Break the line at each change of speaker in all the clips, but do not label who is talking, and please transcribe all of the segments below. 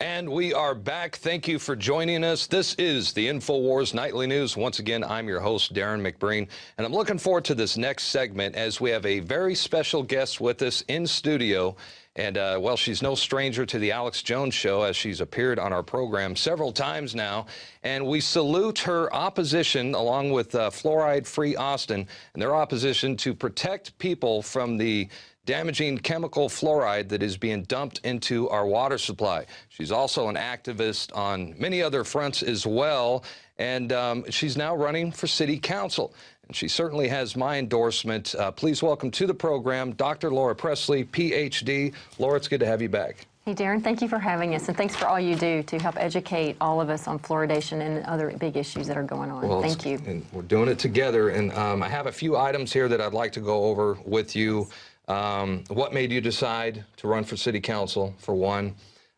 And we are back. Thank you for joining us. This is the InfoWars Nightly News. Once again, I'm your host, Darrin McBreen, and I'm looking forward to this next segment as we have a very special guest with us in studio. And, well, she's no stranger to the Alex Jones Show, as she's appeared on our program several times now. And we salute her opposition, along with Fluoride-Free Austin, and their opposition to protect people from the damaging chemical fluoride that is being dumped into our water supply. She's also an activist on many other fronts as well, and she's now running for city council. And she certainly has my endorsement. Please welcome to the program Dr. Laura Presley, Ph.D. Laura, it's good to have you back.
Hey, Darrin, thank you for having us, and thanks for all you do to help educate all of us on fluoridation and other big issues that are going on.
Well,
thank you.
And we're doing it together, and I have a few items here that I'd like to go over with you. What made you decide to run for city council, for one?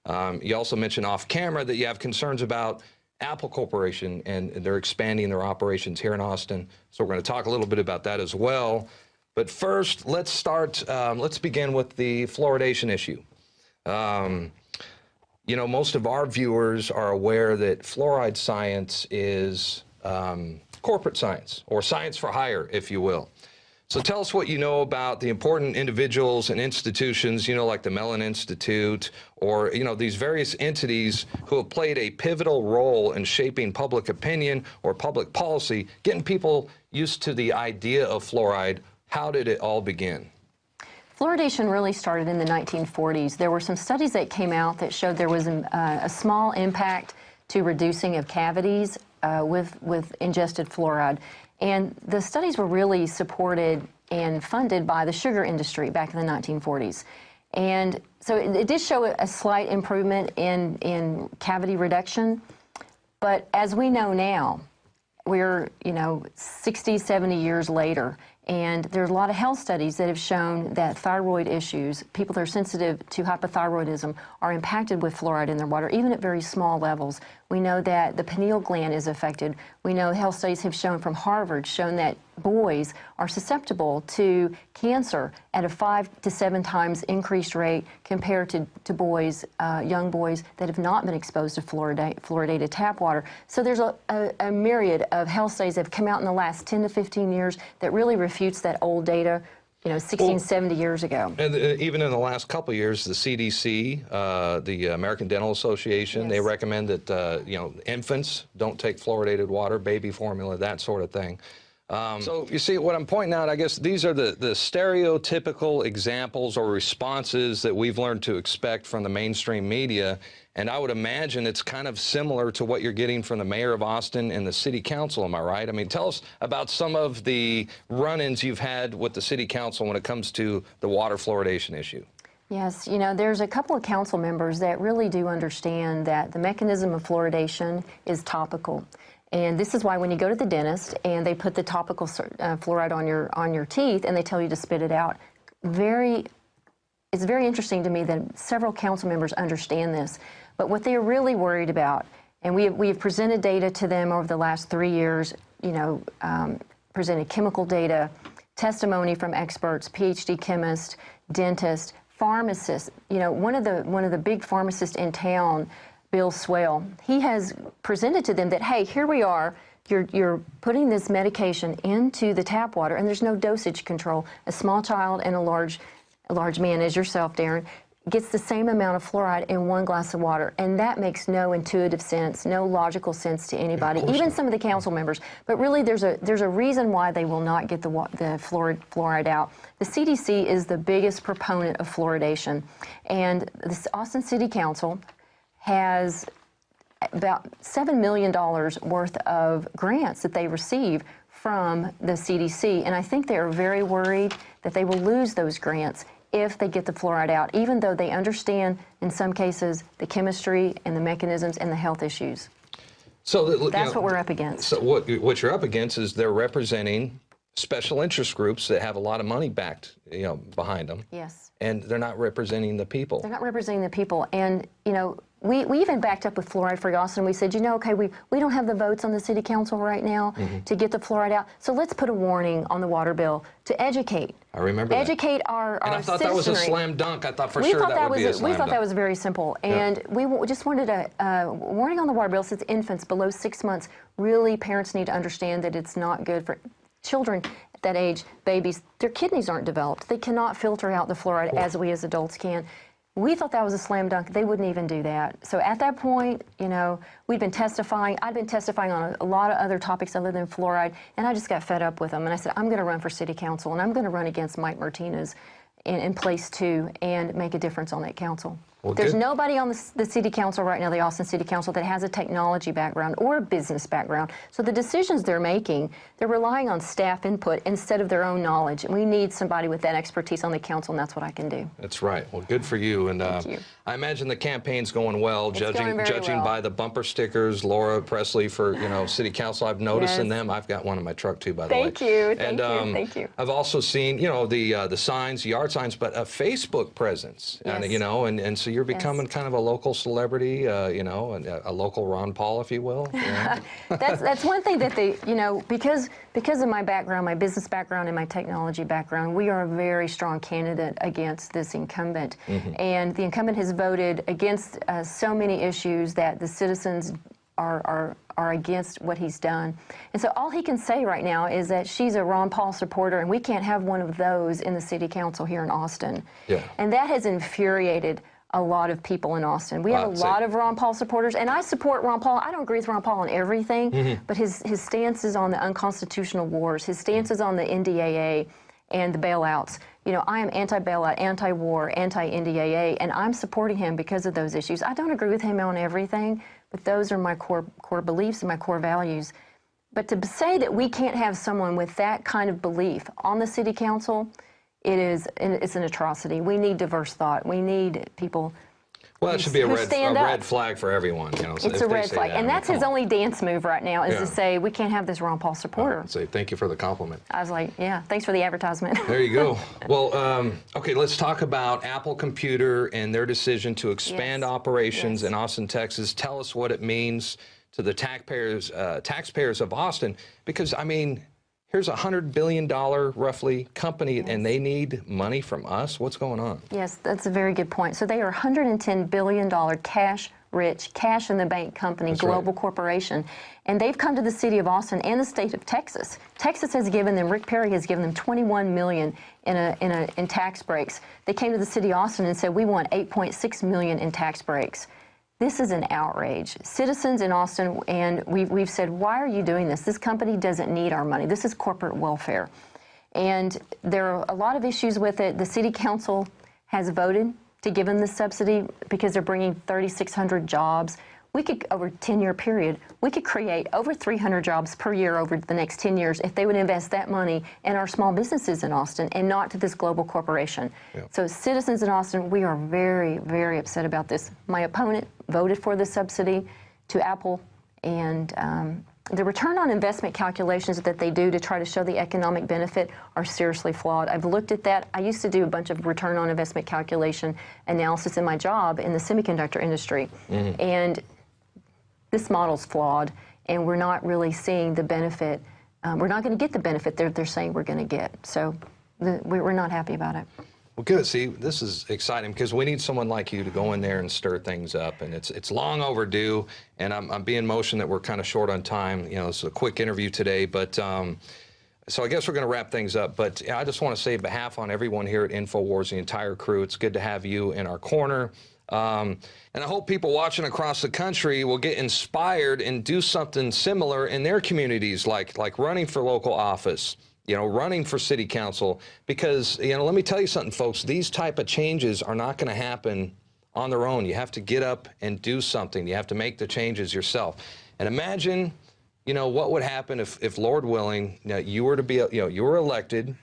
You also mentioned off camera that you have concerns about Apple Corporation, and they're expanding their operations here in Austin. So we're going to talk a little bit about that as well. But first, let's begin with the fluoridation issue. You know, most of our viewers are aware that fluoride science is corporate science, or science for hire, if you will. So tell us what you know about the important individuals and institutions, you know, like the Mellon Institute, or, you know, these various entities who have played a pivotal role in shaping public opinion or public policy, getting people used to the idea of fluoride. How did it all begin?
Fluoridation really started in the 1940s. There were some studies that came out that showed there was a small impact to reducing of cavities with ingested fluoride. And the studies were really supported and funded by the sugar industry back in the 1940s. And so it did show a slight improvement in cavity reduction. But as we know now, we're, you know, 60, 70 years later, and there's a lot of health studies that have shown that thyroid issues, people that are sensitive to hypothyroidism, are impacted with fluoride in their water, even at very small levels. We know that the pineal gland is affected. We know health studies have shown from Harvard, shown that boys are susceptible to cancer at a 5 to 7 times increased rate compared to boys, young boys that have not been exposed to fluoridated tap water. So there's a myriad of health studies that have come out in the last 10 to 15 years that really refutes that old data, you know, 16, 70 years ago. And
even in the last couple of years, the CDC, the American Dental Association, yes, they recommend that, you know, infants don't take fluoridated water, baby formula, that sort of thing. So you see, what I'm pointing out, I guess these are the stereotypical examples or responses that we've learned to expect from the mainstream media. And I would imagine it's kind of similar to what you're getting from the mayor of Austin and the city council, am I right? I mean, tell us about some of the run-ins you've had with the city council when it comes to the water fluoridation issue.
Yes, you know, there's a couple of council members that really do understand that the mechanism of fluoridation is topical. And this is why when you go to the dentist and they put the topical fluoride on your teeth and they tell you to spit it out, it's very interesting to me that several council members understand this. But what they're really worried about, and we have presented data to them over the last 3 years, you know, presented chemical data, testimony from experts, PhD chemists, dentists, pharmacists. You know, one of the big pharmacists in town, Bill Swale, he has presented to them that, hey, here we are, you're putting this medication into the tap water and there's no dosage control. A small child and a large man as yourself, Darrin, gets the same amount of fluoride in 1 glass of water, and that makes no intuitive sense, no logical sense to anybody, even some of the council members. But really, there's a reason why they will not get the fluoride out. The CDC is the biggest proponent of fluoridation, and the Austin City Council has about $7 million worth of grants that they receive from the CDC, and I think they are very worried that they will lose those grants if they get the fluoride out, even though they understand, in some cases, the chemistry and the mechanisms and the health issues. So that's what we're up against.
So what you're up against is they're representing special interest groups that have a lot of money backed, you know, behind them.
Yes.
And they're not representing the people.
They're not representing the people. And, you know, we even backed up with Fluoride-Free Austin. We said, you know, okay, we don't have the votes on the city council right now to get the fluoride out, so let's put a warning on the water bill to educate
I remember that.
Educate our
And I thought
citizenry.
that was a slam dunk. I thought for sure that would be a slam
We thought
dunk.
that was very simple. And we just wanted a warning on the water bill says infants below 6 months, really parents need to understand that it's not good for children at that age, babies, their kidneys aren't developed. They cannot filter out the fluoride as we as adults can. We thought that was a slam dunk. They wouldn't even do that. So at that point, you know, we'd been testifying. I'd been testifying on a lot of other topics other than fluoride, and I just got fed up with them. And I said, I'm going to run for city council, and I'm going to run against Mike Martinez in place 2 and make a difference on that council.
Well,
There's
good.
nobody on the city council right now, the Austin City Council, that has a technology background or a business background. So the decisions they're making, they're relying on staff input instead of their own knowledge. And we need somebody with that expertise on the council, and that's what I can do.
That's right. Well, good for you. And
Thank you.
I imagine the campaign's going well.
It's going very
judging
well.
by the bumper stickers, Laura Presley for city council. I've noticed in
Yes.
them. I've got one in my truck too, by the way.
Thank you.
And
Thank you.
I've also seen the signs, yard signs, but a Facebook presence.
Yes.
And so you're becoming kind of a local celebrity. And a local Ron Paul, if you will.
That's one thing that they, because of my background, my business background and my technology background, we are a very strong candidate against this incumbent. And the incumbent has voted against so many issues that the citizens are against what he's done. And so all he can say right now is that she's a Ron Paul supporter, and we can't have one of those in the city council here in Austin.
Yeah.
And that has infuriated a lot of people in Austin. We have a lot of Ron Paul supporters, and I support Ron Paul. I don't agree with Ron Paul on everything, but his stances on the unconstitutional wars, his stances on the NDAA and the bailouts. I am anti-bailout, anti-war, anti-NDAA, and I'm supporting him because of those issues. I don't agree with him on everything, but those are my core beliefs and my core values. But to say that we can't have someone with that kind of belief on the city council, it's an atrocity. We need diverse thought. We need people.
Well, it should be a
who
red
stand up.
flag for everyone.
It's a red flag, and that's his only dance move right now is
Yeah.
to say we can't have this Ron Paul supporter.
Say thank you for the compliment.
I was like, yeah, thanks for the advertisement.
There you go. Well, okay, let's talk about Apple Computer and their decision to expand
Yes.
operations
Yes.
in Austin, Texas. Tell us what it means to the taxpayers of Austin, because here's a $100 billion roughly company, and they need money from us. What's going on?
Yes, that's a very good point. So they are a $110 billion cash-rich, cash-in-the-bank company,
That's
global
right.
corporation. And they've come to the city of Austin and the state of Texas. Texas has given them, Rick Perry has given them $21 million in tax breaks. They came to the city of Austin and said, we want $8.6 million in tax breaks. This is an outrage. Citizens in Austin, and we've said, why are you doing this? This company doesn't need our money. This is corporate welfare. And there are a lot of issues with it. The city council has voted to give them this subsidy because they're bringing 3,600 jobs. We could, over a 10-year period, we could create over 300 jobs per year over the next 10 years if they would invest that money in our small businesses in Austin and not to this global corporation.
Yeah.
So citizens in Austin, we are very, very upset about this. My opponent voted for the subsidy to Apple, and the return on investment calculations that they do to try to show the economic benefit are seriously flawed. I've looked at that. I used to do a bunch of return on investment calculation analysis in my job in the semiconductor industry. And this model's flawed, and we're not really seeing the benefit. We're not going to get the benefit they're saying we're going to get. So we're not happy about it.
Well, good. See, this is exciting because we need someone like you to go in there and stir things up, and it's long overdue. And I'm being motioned that we're kind of short on time. It's a quick interview today, but so I guess we're going to wrap things up. But I just want to say, on behalf on everyone here at InfoWars, the entire crew, it's good to have you in our corner. And I hope people watching across the country will get inspired and do something similar in their communities, like running for local office. Running for city council, because, let me tell you something, folks, these type of changes are not going to happen on their own. You have to get up and do something. You have to make the changes yourself. And imagine, what would happen if Lord willing, you were to be, you were elected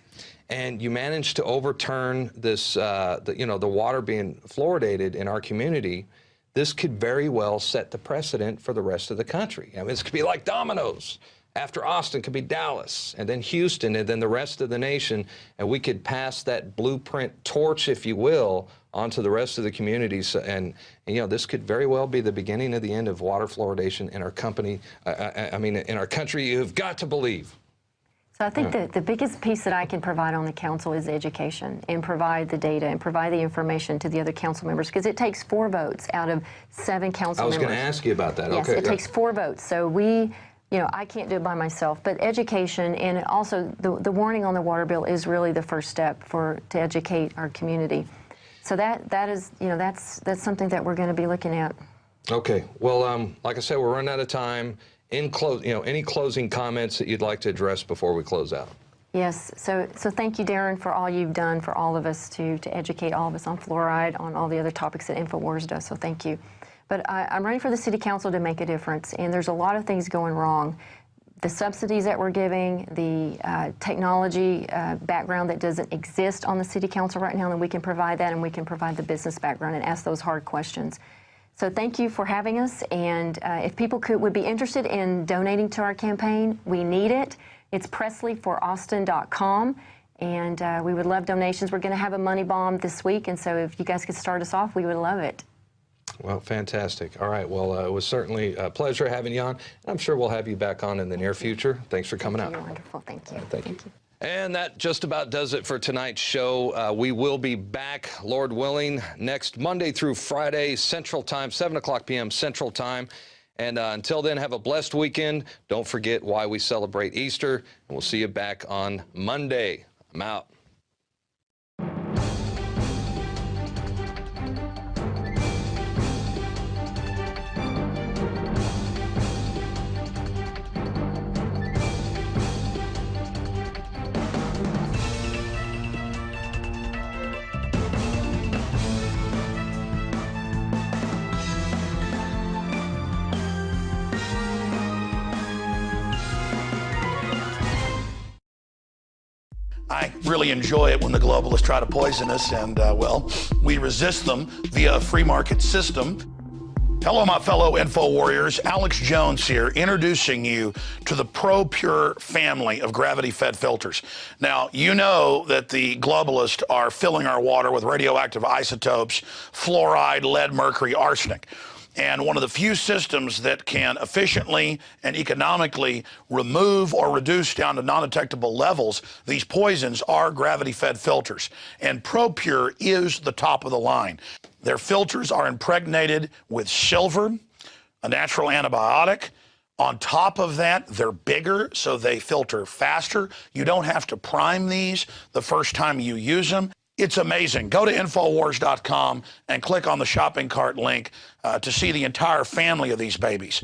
and you managed to overturn this, the water being fluoridated in our community. This could very well set the precedent for the rest of the country. This could be like dominoes. After Austin could be Dallas, and then Houston, and then the rest of the nation, and we could pass that blueprint torch, if you will, onto the rest of the communities. And this could very well be the beginning of the end of water fluoridation in our company. In our country. You've got to believe.
So I think the biggest piece that I can provide on the council is education and provide the data and provide the information to the other council members, because it takes 4 votes out of 7 council members.
I was going to ask you about that.
Yes,
okay.
It takes 4 votes. So I can't do it by myself, but education and also the warning on the water bill is really the first step to educate our community. So that is, that's something that we're going to be looking at.
Okay. Well, like I said, we're running out of time. Any closing comments that you'd like to address before we close out?
Yes. So thank you, Darrin, for all you've done for all of us to educate all of us on fluoride, on all the other topics that InfoWars does. So thank you. But I'm ready for the City Council to make a difference, and there's a lot of things going wrong. The subsidies that we're giving, the technology background that doesn't exist on the City Council right now, and we can provide that, and we can provide the business background and ask those hard questions. So thank you for having us, and if people would be interested in donating to our campaign, we need it. It's presleyfораustin.com, and we would love donations. We're going to have a money bomb this week, and so if you guys could start us off, we would love it.
Well, fantastic. All right. Well, it was certainly a pleasure having you on. I'm sure we'll have you back on in the near future. Thanks for coming out.
You're wonderful. Thank you.
Thank you. And that just about does it for tonight's show. We will be back, Lord willing, next Monday through Friday, Central Time, 7 p.m. Central Time. And until then, have a blessed weekend. Don't forget why we celebrate Easter. And we'll see you back on Monday. I'm out.
I really enjoy it when the globalists try to poison us, and well, we resist them via a free market system. Hello, my fellow Info Warriors. Alex Jones here, introducing you to the ProPure family of gravity-fed filters. Now, you know that the globalists are filling our water with radioactive isotopes, fluoride, lead, mercury, arsenic. And one of the few systems that can efficiently and economically remove or reduce down to non-detectable levels these poisons are gravity-fed filters. And ProPure is the top of the line. Their filters are impregnated with silver, a natural antibiotic. On top of that, they're bigger, so they filter faster. You don't have to prime these the first time you use them. It's amazing. Go to Infowars.com and click on the shopping cart link to see the entire family of these babies.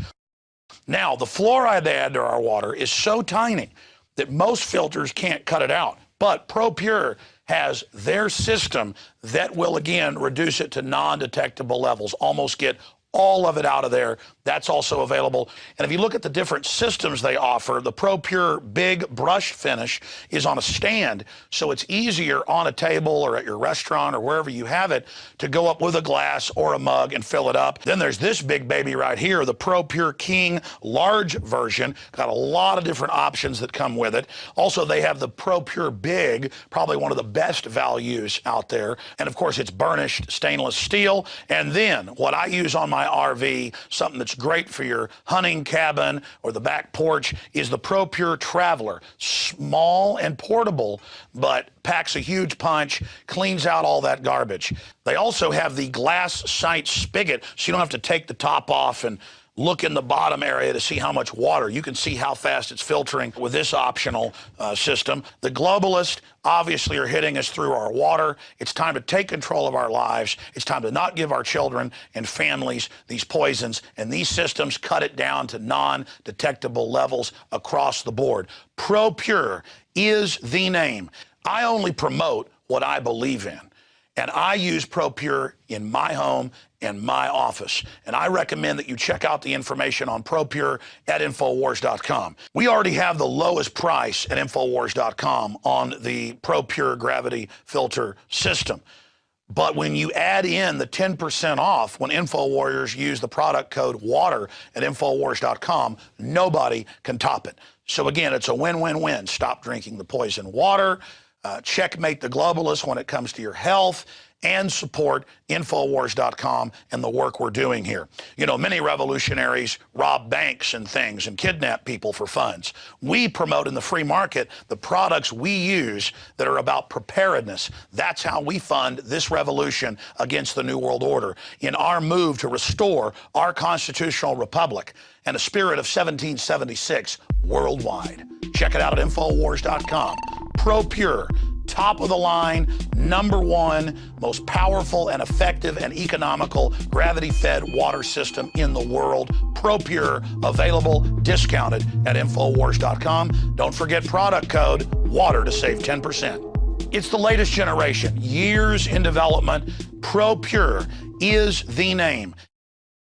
Now, the fluoride they add to our water is so tiny that most filters can't cut it out. But ProPure has their system that will, again, reduce it to non-detectable levels, almost get all of it out of there. That's also available. And if you look at the different systems they offer, the ProPure Big Brush Finish is on a stand, so it's easier on a table or at your restaurant or wherever you have it to go up with a glass or a mug and fill it up. Then there's this big baby right here, the ProPure King large version. Got a lot of different options that come with it. Also, they have the ProPure Big, probably one of the best values out there. And of course, it's burnished stainless steel. And then what I use on my RV, something that's great for your hunting cabin or the back porch, is the ProPure Traveler. Small and portable, but packs a huge punch, cleans out all that garbage. They also have the glass sight spigot, so you don't have to take the top off and look in the bottom area to see how much water. You can see how fast it's filtering with this optional system. The globalists obviously are hitting us through our water. It's time to take control of our lives. It's time to not give our children and families these poisons, and these systems cut it down to non-detectable levels across the board. ProPure is the name. I only promote what I believe in. And I use ProPure in my home and my office. And I recommend that you check out the information on ProPure at Infowars.com. We already have the lowest price at Infowars.com on the ProPure gravity filter system. But when you add in the 10% off when InfoWarriors use the product code WATER at Infowars.com, nobody can top it. So again, it's a win-win-win. Stop drinking the poison water. Checkmate the globalists when it comes to your health, and support Infowars.com and the work we're doing here. You know, many revolutionaries rob banks and things and kidnap people for funds. We promote in the free market the products we use that are about preparedness. That's how we fund this revolution against the New World Order in our move to restore our constitutional republic and a spirit of 1776 worldwide. Check it out at Infowars.com. ProPure, top of the line, #1, most powerful and effective and economical gravity-fed water system in the world. ProPure, available, discounted at Infowars.com. Don't forget product code WATER to save 10%. It's the latest generation, years in development. ProPure is the name.